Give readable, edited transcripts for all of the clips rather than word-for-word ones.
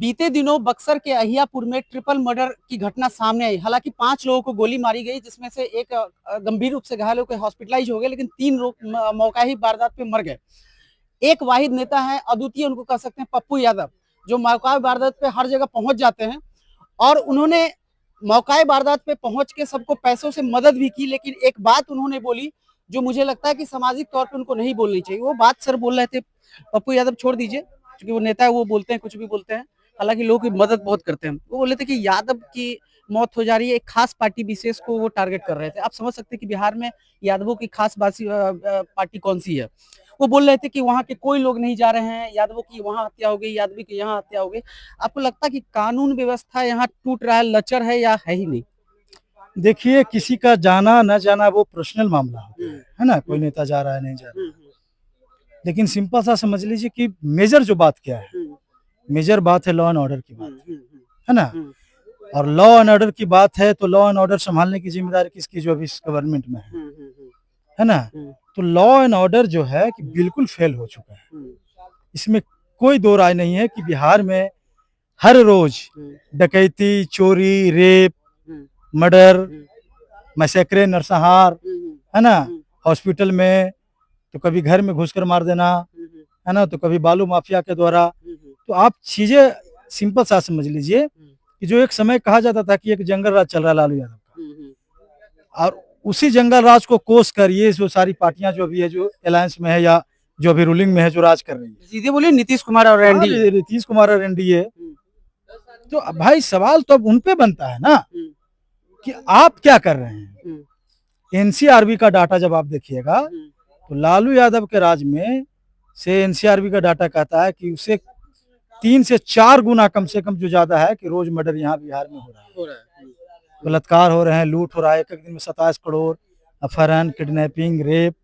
बीते दिनों बक्सर के अहियापुर में ट्रिपल मर्डर की घटना सामने आई। हालांकि 5 लोगों को गोली मारी गई, जिसमें से एक गंभीर रूप से घायल होकर हॉस्पिटलाइज हो गए, लेकिन 3 लोग मौका ही वारदात पे मर गए। एक वाहिद नेता है, अद्वितीय उनको कह सकते हैं, पप्पू यादव, जो मौका वारदात पे हर जगह पहुंच जाते हैं और उन्होंने मौका वारदात पे पहुंच के सबको पैसों से मदद भी की। लेकिन एक बात उन्होंने बोली जो मुझे लगता है कि सामाजिक तौर पे उनको नहीं बोलनी चाहिए। वो बात सर बोल रहे थे, पप्पू यादव छोड़ दीजिए क्योंकि वो नेता है, वो बोलते हैं कुछ भी बोलते हैं, हालांकि लोगों की मदद बहुत करते हैं। वो बोले थे कि यादव की मौत हो जा रही है, एक खास पार्टी विशेष को वो टारगेट कर रहे थे। आप समझ सकते हैं कि बिहार में यादवों की खास पार्टी कौन सी है। वो बोल रहे थे कि वहां के कोई लोग नहीं जा रहे हैं, यादवों की वहां हत्या हो गई, यादवी की यहाँ हत्या हो गई। आपको लगता है कि कानून व्यवस्था यहाँ टूट रहा है, लचर है या है ही नहीं? देखिए, किसी का जाना न जाना वो पर्सनल मामला होता है ना। कोई नेता जा रहा है, नहीं जा रहा है, लेकिन सिंपल सा समझ लीजिए कि मेजर जो बात क्या है, मेजर बात है लॉ एंड ऑर्डर की बात है ना। और लॉ एंड ऑर्डर की बात है तो लॉ एंड ऑर्डर संभालने की जिम्मेदारी किसकी, जो अभी इस गवर्नमेंट में है ना। तो लॉ एंड ऑर्डर जो है कि बिल्कुल फेल हो चुका है। इसमें कोई दो राय नहीं है कि बिहार में हर रोज डकैती, चोरी, रेप, मर्डर, मैसेक्रे, नरसंहार है ना। हॉस्पिटल में तो कभी घर में घुसकर मार देना है ना, तो कभी बालू माफिया के द्वारा। तो आप चीजें सिंपल सा समझ लीजिए कि जो एक समय कहा जाता था कि एक जंगल राज चल रहा है लालू यादव का, और उसी जंगल राज को कोस कर ये जो सारी पार्टियां जो अभी है, जो अलायंस में है या जो अभी रूलिंग में है, जो राज कर रही है, सीधे बोलिए नीतीश कुमार और एनडीए। नीतीश कुमार और एनडीए। तो भाई सवाल तो अब उन पे बनता है ना कि आप क्या कर रहे हैं। एनसीआरबी का डाटा जब आप देखिएगा तो लालू यादव के राज में से एनसीआरबी का डाटा कहता है कि उसे 3 से 4 गुना कम से कम जो ज्यादा है कि रोज मर्डर यहाँ बिहार में हो रहा है। बलात्कार हो रहे हैं, लूट हो रहा है, एक दिन में 27 करोड़, अपहरण, किडनैपिंग, रेप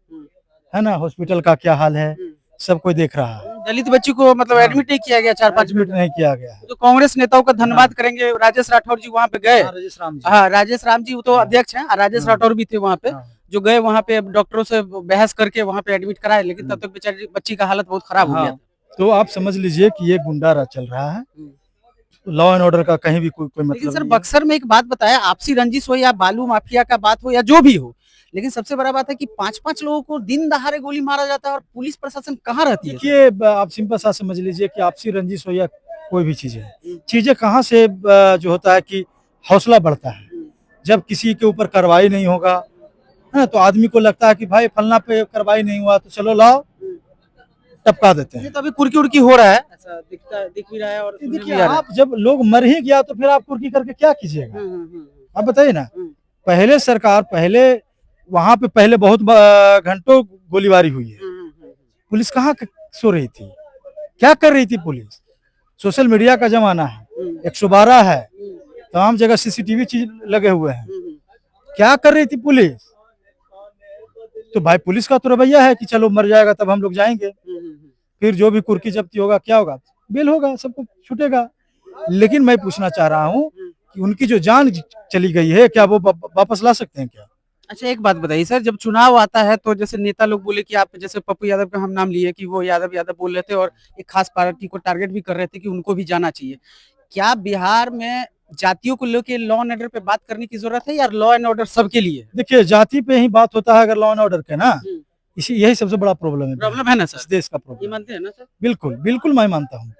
है ना। हॉस्पिटल का क्या हाल है सब कोई देख रहा है। दलित बच्ची को मतलब एडमिट नहीं किया गया, 4-5 मिनट नहीं किया गया है। तो कांग्रेस नेताओं का धन्यवाद करेंगे। राजेश राठौर जी वहाँ पे गए। राजेश राम जी वो तो अध्यक्ष हैं, राजेश राठौर भी थे वहाँ पे, जो गए वहाँ पे डॉक्टरों से बहस करके वहाँ पे एडमिट कराए, लेकिन तब तक बेचारी बच्ची का हालत बहुत खराब हो गया। तो आप समझ लीजिए कि ये गुंडा राज चल रहा है, लॉ एंड ऑर्डर का कहीं भी कोई मतलब। लेकिन सर बक्सर में एक बात बताया, आपसी रंजिश हो या बालू माफिया का बात हो या जो भी हो, लेकिन सबसे बड़ा बात है कि 5-5 लोगों को दिन दहाड़े गोली मारा जाता है और पुलिस प्रशासन कहाँ रहती है? देखिए, आप सिंपल सा समझ लीजिए कि आपसी रंजिश हो या कोई भी चीजें कहाँ से जो होता है कि हौसला बढ़ता है जब किसी के ऊपर कार्रवाई नहीं होगा, है ना। तो आदमी को लगता है कि भाई फलना पे कार्रवाई नहीं हुआ तो चलो लाओ टपका देते हैं। तो अभी कुर्की उर्की हो रहा है, ऐसा दिख भी रहा है। और देखिए, आप जब लोग मर ही गया तो फिर आप कुर्की करके क्या कीजिएगा, आप बताइए ना। पहले सरकार वहां पे पहले बहुत घंटों गोलीबारी हुई है, पुलिस कहाँ सो रही थी, क्या कर रही थी पुलिस। सोशल मीडिया का जमाना है, 112 है, तमाम जगह सीसीटीवी चीज लगे हुए हैं, क्या कर रही थी पुलिस। तो भाई पुलिस का तो रवैया है कि चलो मर जाएगा तब हम लोग जाएंगे, फिर जो भी कुर्की जब्ती होगा क्या होगा, बेल होगा, सबको छूटेगा। लेकिन मैं पूछना चाह रहा हूँ कि उनकी जो जान चली गई है क्या वो वापस ला सकते हैं क्या? अच्छा एक बात बताइए सर, जब चुनाव आता है तो जैसे नेता लोग बोले कि आप, जैसे पप्पू यादव का हम नाम लिए कि वो यादव बोल रहे थे और एक खास पार्टी को टारगेट भी कर रहे थे कि उनको भी जाना चाहिए। क्या बिहार में जातियों को लेकर लॉ एंड ऑर्डर पे बात करने की जरूरत है या लॉ एंड ऑर्डर सबके लिए? देखिए, जाति पे ही बात होता है अगर लॉ एंड ऑर्डर के ना, यही सबसे बड़ा प्रॉब्लम है ना सर, इस देश का प्रॉब्लम। ये मानते हैं ना सर? बिल्कुल बिल्कुल मैं मानता हूँ।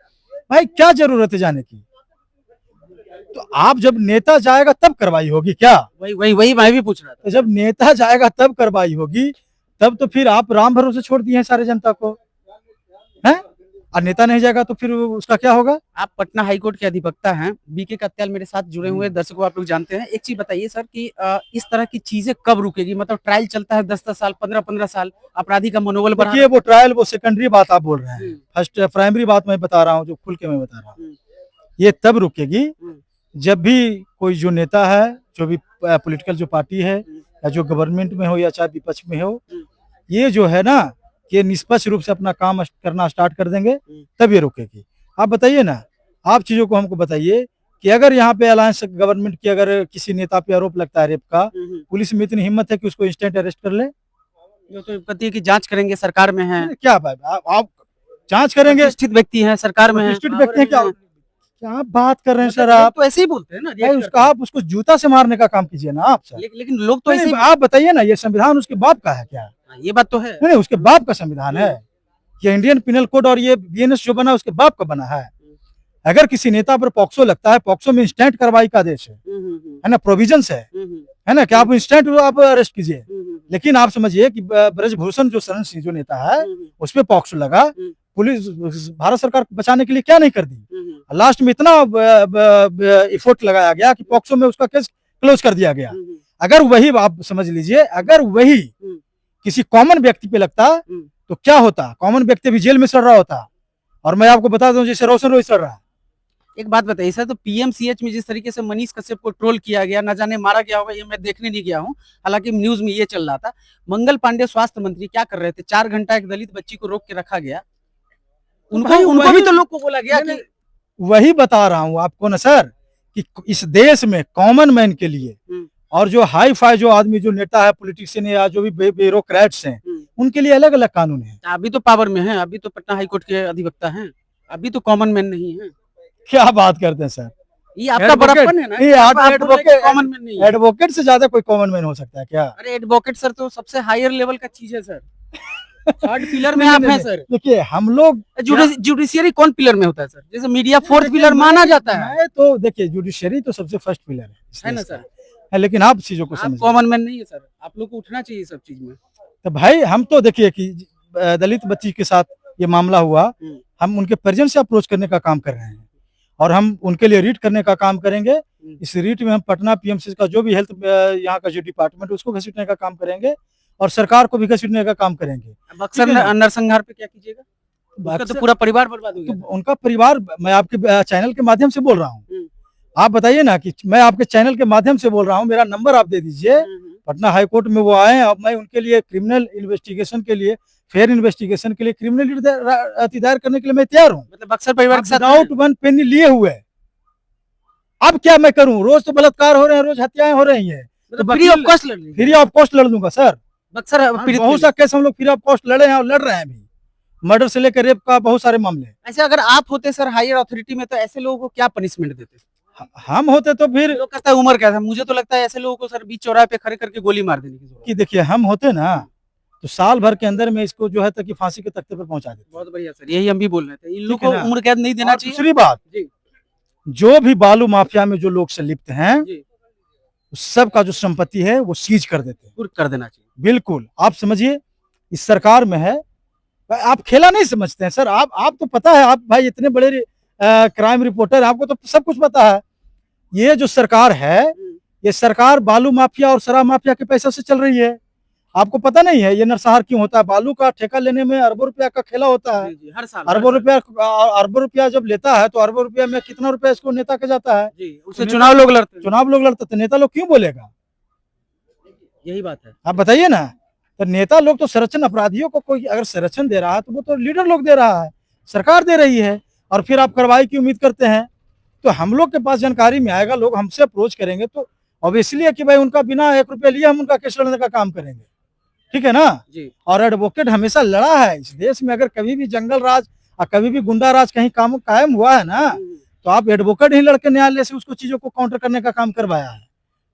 भाई क्या जरूरत है जाने की, तो आप जब नेता जाएगा तब कार्रवाई होगी क्या? वही मैं भी पूछ रहा था। तो जब नेता जाएगा तब कार्रवाई होगी, तब तो फिर आप राम भरोसे छोड़ दिए हैं सारे जनता को, है। और नेता नहीं जाएगा तो फिर उसका क्या होगा? आप पटना हाईकोर्ट के अधिवक्ता हैं, बीके कत्याल मेरे साथ जुड़े हुए दर्शकों आप लोग जानते हैं। एक चीज बताइए सर कि इस तरह की चीजें कब रुकेगी? मतलब ट्रायल चलता है 10-10 साल, 15-15 साल, अपराधी का मनोबल बढ़ा। देखिए, वो ट्रायल वो सेकेंडरी बात आप बोल रहे हैं, फर्स्ट प्राइमरी बात मैं बता रहा हूँ, जो खुल के मैं बता रहा हूँ। ये तब रुकेगी जब भी कोई जो नेता है, जो भी पॉलिटिकल जो पार्टी है, या जो गवर्नमेंट में हो या चाहे विपक्ष में हो, ये जो है ना कि निष्पक्ष रूप से अपना काम करना स्टार्ट कर देंगे तब ये रुकेगी। आप बताइए ना, आप चीजों को हमको बताइए कि अगर यहाँ पे अलायंस गवर्नमेंट की अगर किसी नेता पे आरोप लगता है रेप का, पुलिस में इतनी हिम्मत है कि उसको इंस्टेंट अरेस्ट कर ले? जो तो कहती है कि जांच करेंगे, सरकार में है। क्या भाई आप जांच करेंगे? प्रतिष्ठित व्यक्ति हैं, सरकार में है। प्रतिष्ठित व्यक्ति हैं क्या? क्या बात कर रहे हैं सर मतलब लोग आप? तो ऐसे ही बोलते हैं ना, भाई react उसका आप उसको जूता से मारने का काम कीजिए ना आप सर। लेकिन लोग तो नहीं, ऐसे ही नहीं, आप बताइए ना, ये संविधान उसके बाप का है क्या? हाँ, ये बात तो है। नहीं, नहीं, उसके बाप का संविधान है। ये इंडियन पिनल कोड और ये बीएनएस जो बना उसके बाप का बना है। अगर किसी नेता पर पॉक्सो लगता है, पॉक्सो में इंस्टेंट कार्रवाई का आदेश है ना, प्रोविजंस है ना, कि आप इंस्टेंट आप अरेस्ट कीजिए। लेकिन आप समझिए कि ब्रजभूषण जो शरण सिंह जो नेता है, उस पर पॉक्सो लगा, पुलिस भारत सरकार को बचाने के लिए क्या नहीं कर दी, लास्ट में इतना इफोर्ट लगाया गया कि पॉक्सो में उसका केस क्लोज कर दिया गया। अगर वही आप समझ लीजिए, अगर वही किसी कॉमन व्यक्ति पे लगता तो क्या होता, कॉमन व्यक्ति भी जेल में सड़ रहा होता। और मैं आपको बता दूं, जैसे रोशन रोहित सड़ रहा है। एक बात बताइए सर, तो पीएमसीएच में जिस तरीके से मनीष कश्यप को ट्रोल किया गया, ना जाने मारा गया होगा, ये मैं देखने नहीं गया हूँ, हालांकि न्यूज में ये चल रहा था। मंगल पांडे स्वास्थ्य मंत्री क्या कर रहे थे? 4 घंटा एक दलित बच्ची को रोक के रखा गया, उनको भी तो लोग को बोला गया कि वही बता रहा हूँ आपको ना सर, कि इस देश में कॉमन मैन के लिए और जो हाई फाई जो आदमी जो नेता है, पॉलिटिशियन या जो भी ब्यूरोक्रेट्स हैं, उनके लिए अलग अलग कानून है। अभी तो पावर में है, अभी तो पटना हाईकोर्ट के अधिवक्ता हैं, अभी तो कॉमन मैन नहीं है। क्या बात करते हैं सर? ये आपका बड़प्पन है ना, ये एडवोकेट कॉमन मैन नहीं है। एडवोकेट से ज्यादा कोई कॉमन मैन हो सकता है क्या? अरे एडवोकेट सर तो सबसे हायर लेवल का चीज है सर। थर्ड पिलर में आप हैं सर। देखिए हम लोग जुडिशियरी कौन पिलर में होता है सर? जैसे मीडिया फोर्थ पिलर माना जाता है। मैं तो देखिए, जुडिशरी तो सबसे फर्स्ट पिलर है ना सर? है, लेकिन आप चीजों को आप समझिए। कॉमन मैन नहीं है सर, आप लोग को उठना चाहिए सब चीज में। तो भाई हम तो देखिए कि दलित बच्ची के साथ ये मामला हुआ, हम उनके परिजन से अप्रोच करने का काम कर रहे हैं और हम उनके लिए रीट करने का काम करेंगे। इस रीट में हम पटना पीएमसी का जो भी हेल्थ यहाँ का जो डिपार्टमेंट उसको घसीटने का काम करेंगे और सरकार को भी घसीटने का काम करेंगे। बक्सर नरसंहार पे क्या कीजिएगा? उसका तो पूरा परिवार बर्बाद हो गया। तो उनका परिवार, मैं आपके चैनल के माध्यम से बोल रहा हूँ, आप बताइए ना कि मैं आपके चैनल के माध्यम से बोल रहा हूँ, मेरा नंबर आप दे दीजिए। पटना हाई कोर्ट में वो आए, अब मैं उनके लिए क्रिमिनल इन्वेस्टिगेशन के लिए, फेयर इन्वेस्टिगेशन के लिए, क्रिमिनल दायर करने के लिए मैं तैयार हूँ। मतलब बक्सर परिवार के साथ विदाउट वन पेनी लिए हुए। अब क्या मैं करूँ? रोज तो बलात्कार हो रहे हैं, रोज हत्याएं हो रही हैं, तो फ्री ऑफ कॉस्ट लड़ फ्री ऑफ कॉस्ट लड़ दूंगा सर। बक्सर बहुत सा केस हम लोग फ्री ऑफ कॉस्ट लड़े हैं और लड़ रहे हैं भी, मर्डर से लेकर रेप का बहुत सारे मामले। ऐसे अगर आप होते सर हायर अथॉरिटी में, तो ऐसे लोगों को क्या पनिशमेंट देते? हम होते तो फिर लोग कहता है उम्र क्या था, मुझे तो लगता है ऐसे लोगों को सर बीच चौराहे पे खड़े करके गोली मार देने की जरूरत। कि देखिए हम होते ना तो साल भर के अंदर में इसको जो है कि फांसी के तख्ते पर पहुंचा देते। बहुत बढ़िया सर, यही हम भी बोल रहे थे, इन लोगों को उम्र कैद नहीं देना चाहिए। दूसरी बात, जो भी बालू माफिया में जो लोग संलिप्त हैं, सब का जो संपत्ति है वो सीज कर देते हैं, कुर्क कर देना चाहिए। बिल्कुल, आप समझिए इस सरकार में है। आप खेला नहीं समझते हैं सर, आप तो पता है, आप भाई इतने बड़े क्राइम रिपोर्टर, आपको तो सब कुछ पता है। ये जो सरकार है, ये सरकार बालू माफिया और शराब माफिया के पैसे से चल रही है। आपको पता नहीं है ये नरसंहार क्यों होता है? बालू का ठेका लेने में अरबों रुपया का खेला होता है। हर साल अरबों रुपया जब लेता है तो अरबों रुपया में कितना रुपया इसको नेता के जाता है? उससे चुनाव लोग लड़ते तो नेता लोग क्यों बोलेगा? यही बात है, आप बताइए ना। तो नेता लोग तो संरक्षण, अपराधियों को कोई अगर संरक्षण दे रहा है तो वो तो लीडर लोग दे रहा है, सरकार दे रही है, और फिर आप कार्रवाई की उम्मीद करते हैं। तो हम लोग के पास जानकारी में आएगा, लोग हमसे अप्रोच करेंगे तो ऑब्वियसली है कि भाई उनका बिना 1 रुपया लिए हम उनका केस लड़ने का काम करेंगे, ठीक है ना जी। और एडवोकेट हमेशा लड़ा है इस देश में। अगर कभी भी जंगल राज और कभी भी गुंडा राज कहीं काम कायम हुआ है ना, तो आप एडवोकेट ही लड़के न्यायालय से उसको चीजों को काउंटर करने का काम करवाया है।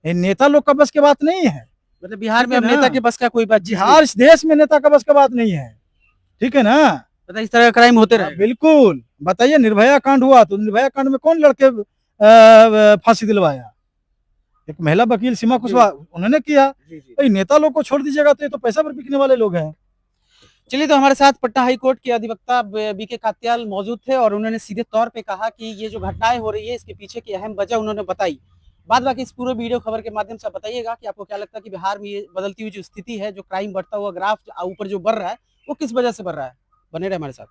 ये नेता लोग का बस की बात नहीं है। मतलब बिहार में नेता के बस का कोई बात, बिहार इस देश में नेता का बस का बात नहीं है, ठीक है ना। मतलब इस तरह का क्राइम होते रहे। बिल्कुल, बताइए निर्भया कांड हुआ तो निर्भया कांड में कौन लड़के फांसी दिलवाया? एक महिला वकील सीमा कुशवाहा, उन्होंने किया। भाई नेता लोग को छोड़ दीजिएगा तो ये तो पैसा पर बिकने वाले लोग हैं। चलिए, तो हमारे साथ पटना हाई कोर्ट के अधिवक्ता बीके कात्याल मौजूद थे और उन्होंने सीधे तौर पे कहा कि ये जो घटनाएं हो रही है इसके पीछे की अहम वजह उन्होंने बताई। बाद बाकी इस पूरे वीडियो खबर के माध्यम से बताइएगा कि आपको क्या लगता है कि बिहार में ये बदलती हुई जो स्थिति है, जो क्राइम बढ़ता हुआ ग्राफ ऊपर जो बढ़ रहा है, वो किस वजह से बढ़ रहा है। बने रहे हमारे साथ।